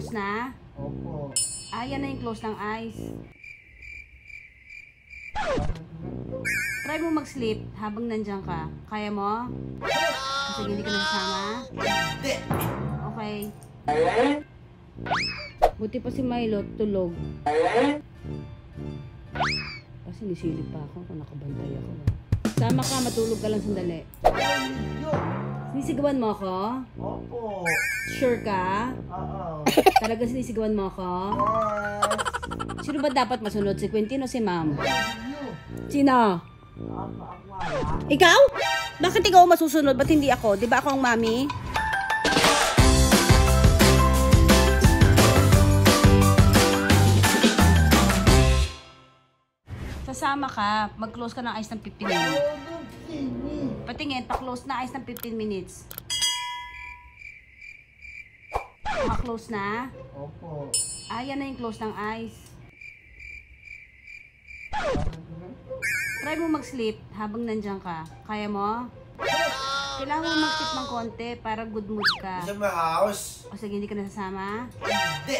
close na? Opo. Yan na yung close ng eyes. Try mo mag-sleep habang nandiyan ka. Kaya mo? Kasi hindi ka nasasama? Hindi. Okay. Buti pa si Milo, tulog. Kasi nisilip pa ako kung nakabantay ako. Sama ka, matulog ka lang sandali. Sinisigawan mo ako? Opo. Sure ka? Oo. Talaga sinisigawan mo ako? Yes. Sino ba dapat masunod? Si Quentin o si Ma'am? You. Sino? Ako. Ikaw? Bakit ikaw masusunod? Ba't hindi ako? Di ba ako ang mami? Sasama ka, mag-close ka ng eyes ng 15 minutes. Patingin, pa-close na eyes ng 15 minutes. Maka-close na? Opo. Yan na yung close ng eyes. Try mo mag-sleep habang nandiyan ka. Kaya mo? Kailangan mo mag-sleep ng konti para good mood ka. Sa my house. O sige, hindi ka nasasama? Hindi.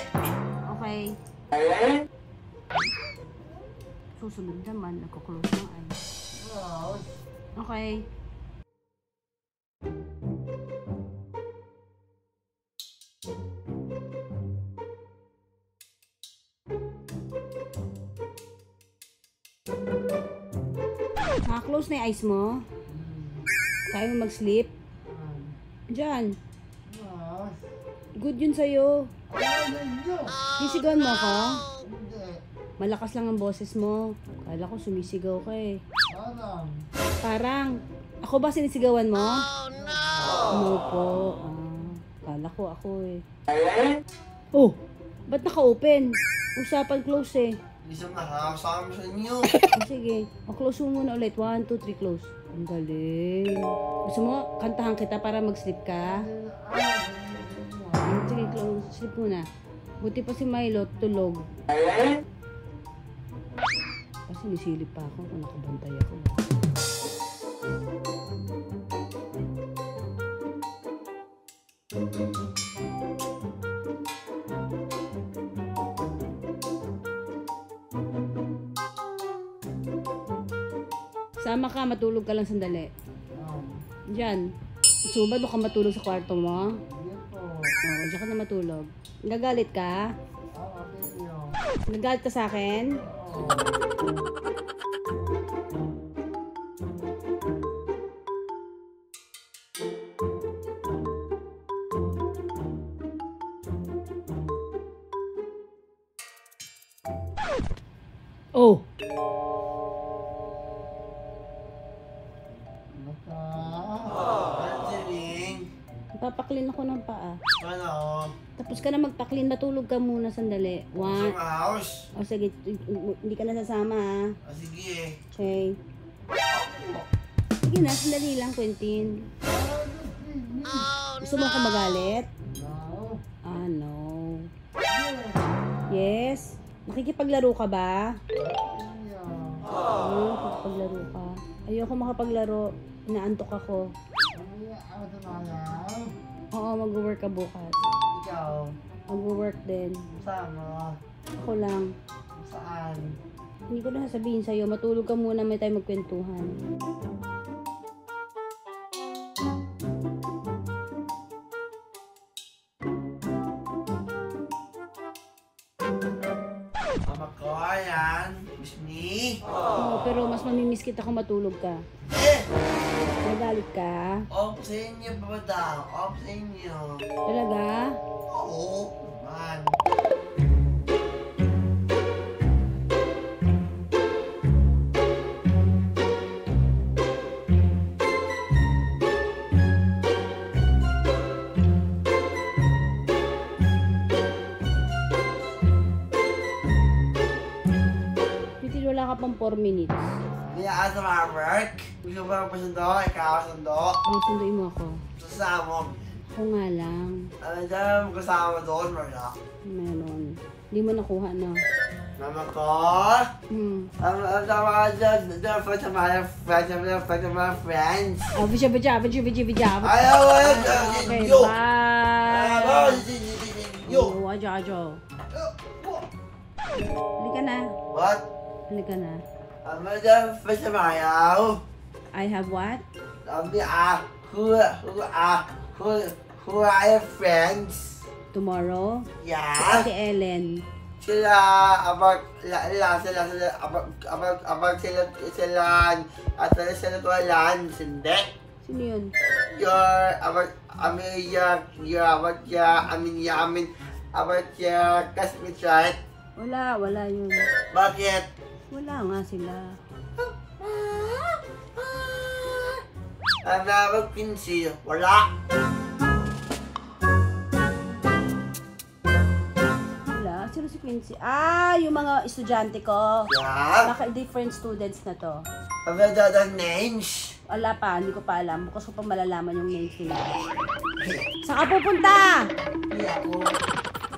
Okay. Susunod naman, nagko-close ng eyes. House. Okay. Naka-close na yung eyes mo? Kaya mo mag-sleep? Diyan. House. Good yun sa'yo. You. Sisigawan mo ako? Hindi. Malakas lang ang boses mo. Kala ko sumisigaw ka eh. Parang. Parang, ako ba sinisigawan mo? No po. Kala ko ako eh. Oh, ba't naka-open? Usapan close eh. Hindi sa my house. Sama sa inyo. Sige, close mo muna ulit. 1, 2, 3, close. Ang galing. Gusto mo, kantahan kita para mag-sleep ka? Sige, close. Sleep muna. Buti pa si Milo, tulog. Kasi nisilip pa ako kung nakabantay ako. Sama ka, matulog ka lang sandali. Diyan. Suba, doon ka matulog sa kwarto mo? Oo, diyan ka na matulog. Nagagalit ka? Nagagalit ka sa akin? Oh! Papaklin ako ng paa. Ano? Tapos ka na magpaklin, matulog ka muna sandali. Sa 1. my house. O sige, hindi ka nasasama ha. Sige. Okay. Sige na, sandali lang, Quentin. Gusto mo ako magalit? No. Yes? Nakikipaglaro ka ba? Nakikipaglaro ka. Ayoko makapaglaro. Inaantok ako. Oo, mag-work ka bukas. Ikaw. Mag-work din. Sama. Ako lang. Saan? Hindi ko na sasabihin sa'yo. Matulog ka muna, may tayo magkwentuhan. Mama ko, ayan. Miss me. Oo, pero mas mamimiss kita kung matulog ka. Nagalit ka? Off sa inyo, babada. Off sa inyo. Talaga? Oo. Man. Titil, wala ka pang 4 minutes. Hindi ako sa mga work. Gusto mo ba pasundo? Ikaw sundo. Ang sunduin mo ako. Sasama. Ako nga lang. Ano dyan? Kasama doon, wala. Meron. Hindi mo nakuha, no? Mama ko. Ayaw, ayaw. Okay, Yo. bye! Yo. Jojo. Halika na. What? Halika na. Madam Fasamayaw. I have what? Who are your friends? Tomorrow? Yeah. Si Ellen. Sila tuwalan, hindi. Sino yun? Classmates, right? Wala yun. Bakit? Wala nga sila. Pinsi, wala. Wala? Sino si Quincy? Yung mga estudyante ko. Yeah. Baka different students na to. The names. Wala pa, hindi ko pa alam. Bukas ko pa malalaman yung names nila. Saan ka pupunta? Hindi ako.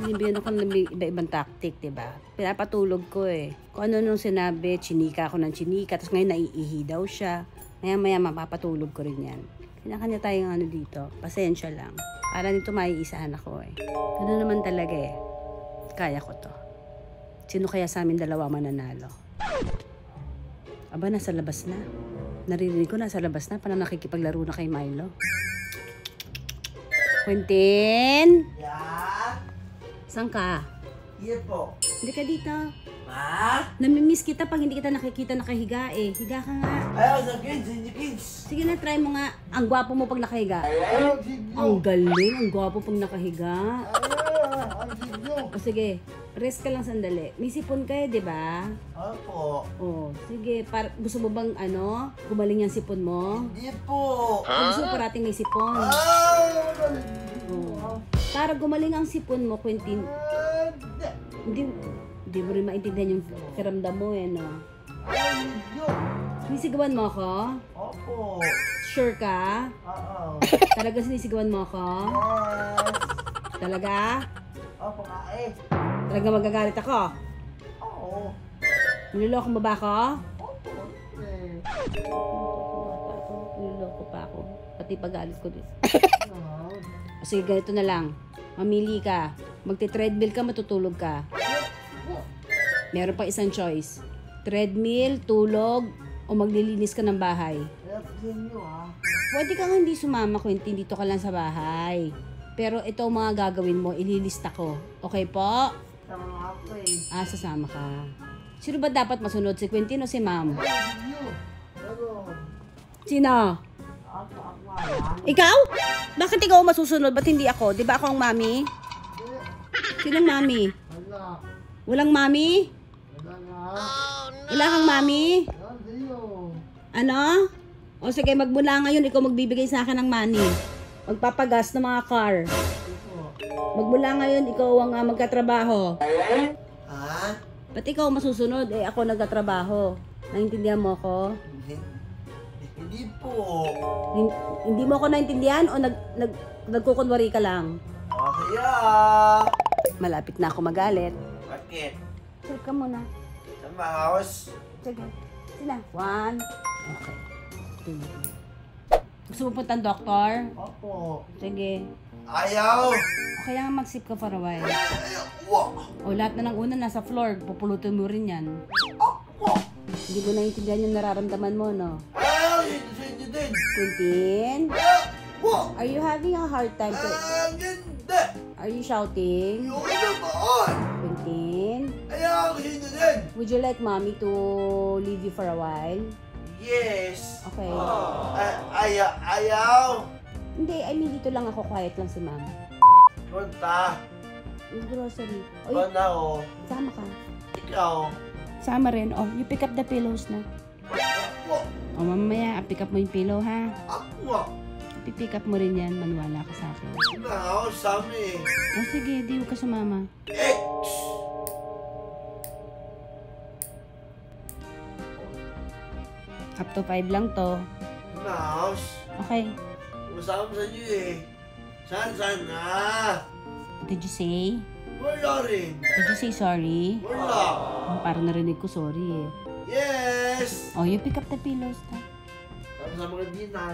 Binibigyan ako ng iba-ibang tactic, diba? Pinapatulog ko eh. Kung ano nung sinabi, chinika ako ng chinika, tapos ngayon naiihi daw siya. Maya-maya mapapatulog ko rin yan. Kanya-kanya tayong ano dito. Pasensya lang. Para nito maiisahan ako eh. Ano naman talaga eh. Kaya ko to. Sino kaya sa amin dalawa mananalo? Aba, nasa labas na. Naririnig ko nasa labas na. Parang nakikipaglaro na kay Milo. Quentin? Yeah. Saan ka? Here po. Hindi ka dito. Ma? Namimiss kita pag hindi kita nakikita nakahiga eh. Higa ka nga. Ayaw sa kids, hindi kids. Sige na, try mo nga. Ang gwapo mo pag nakahiga. Ayaw, sige. Ang galing. Ang gwapo pag nakahiga. Ang sige. O sige, rest ka lang sandali. May sipon kayo, di ba? Opo. O, sige. Gusto mo bang gumaling yung sipon mo? Hindi po. O, gusto mo parating may sipon? O. Para gumaling ang sipon mo, Quentin, hindi mo rin maintindihan yung kiramdam mo eh, no? Sinisigawan mo ako? Opo. Sure ka? Oo. Talaga sinisigawan mo ako? Yes. Talaga? Opo nga eh. Talaga magagalit ako? Oo. Niloloko mo ba ako? Opo. Eh. Niloloko pa ako. Pati pag-alis ko din. O sige, ganito na lang. Mamili ka. Magti-treadmill ka, matutulog ka. Meron pa isang choice. Treadmill, tulog, o maglilinis ka ng bahay. Kaya pagsin nyo Pwede kang hindi sumama, Quentin. Dito ka lang sa bahay. Pero ito ang mga gagawin mo, ililista ko. Okay po? Sama nga ako eh. Sasama ka. Sino ba dapat masunod? Si Quentin o si ma'am? Pero, Sino? ako lang. Ikaw? Bakit ikaw ang masusunod? Ba't hindi ako? Di ba ako ang mami? Sinong mami? Wala. Walang mami? Wala nga. Wala kang mami? Wala sa'yo. Ano? O sige, magmula ngayon, ikaw magbibigay sa akin ng money. Magpapagas ng mga car. Magmula ngayon, ikaw ang magkatrabaho. Ha? Ba't ikaw masusunod? Ako nagkatrabaho. Naintindihan mo ako? Hindi po. Hindi mo ako naintindihan o nagkukunwari ka lang? Okay Malapit na ako magalit. Bakit? Check ka muna. Sa mouse? Sige. Sila. 1. Okay. 2. Gusto mo puntang doktor? Opo. Sige. Ayaw. O kaya nga mag-sip ka for a while. Ayaw. Wow. O lahat na ng una nasa floor. Pupulutin mo rin yan. Opo. Hindi mo naintindihan yung nararamdaman mo, no? Ayaw. Hindi din. Quentin? Ayaw. Wow. Are you having a hard time to... Ang ganda. Are you shouting? Yung naman. Quentin? Ayaw. Hindi din. Would you like mommy to leave you for a while? Yes. Okay. Ayaw. Hindi, I mean dito lang ako. Quiet lang si ma'am. Punta. Yung grocery. Oy, Punta ako. sama ka. Ikaw. Sama rin. Oh, you pick up the pillows na. Ako. O mamaya, pick up mo yung pillow ha. Ako. Pipick up mo rin yan. Maniwala ka sa akin. Hindi ako sami. O sige, di ka sumama. X. Up to 5 lang to. Mouse. Okay. Masama sa iyo eh. Saan na? Did you say? Wala rin. Did you say sorry? Wala. Oh, parang narinig ko sorry eh. Yes. Oh, you pick up the pillows na. Sama ka din na,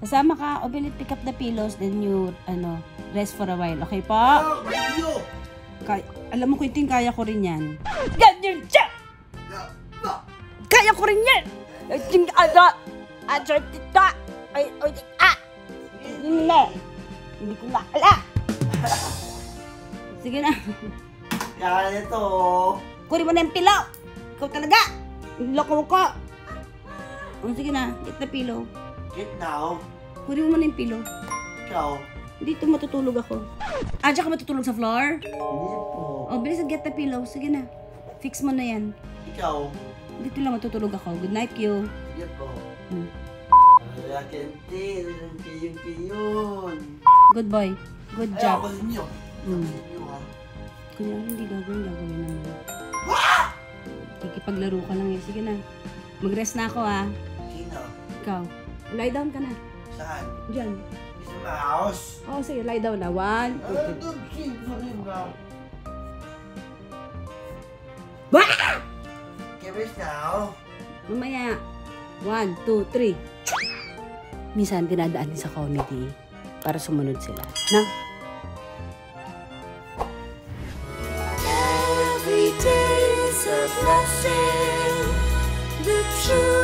Kasama ka, o will pick up the pillows, then you, rest for a while. Okay po? Video! Alam mo, Quintin, kaya ko rin yan. Ganyan siya! Kaya ko rin yan! Hindi ko na ala! Sige na. Kaya ito. Kunin mo na yung pillow! Ikaw talaga! Loko ko! Sige na, get the pillow. Get now. Kunin mo na yung pillow. Ikaw. Dito matutulog ako. Diyan ka matutulog sa floor? Hindi po. Bilis get the pillow. Sige na. Fix mo na yan. Ikaw. Dito lang matutulog ako. Good night, Q. Sige po. Hmm. Kentin, kiyon. Good boy. Good Ay, job. ako sa inyo. Hmm. Sa inyo, ha? Kunyari, hindi gagawin naman. Kikipaglaro ka lang eh. Sige na. Mag-rest na ako ha. Sino? Ikaw. Lie down ka na. Saan? Diyan. Sa my house. Sige. Lie down na. 1, 2, 3. Don't sleep for him now. Give us now. Mamaya. 1, 2, 3. Minsan, dinadaan din sa comedy para sumunod sila. Na? Every day is a blessing. The truth.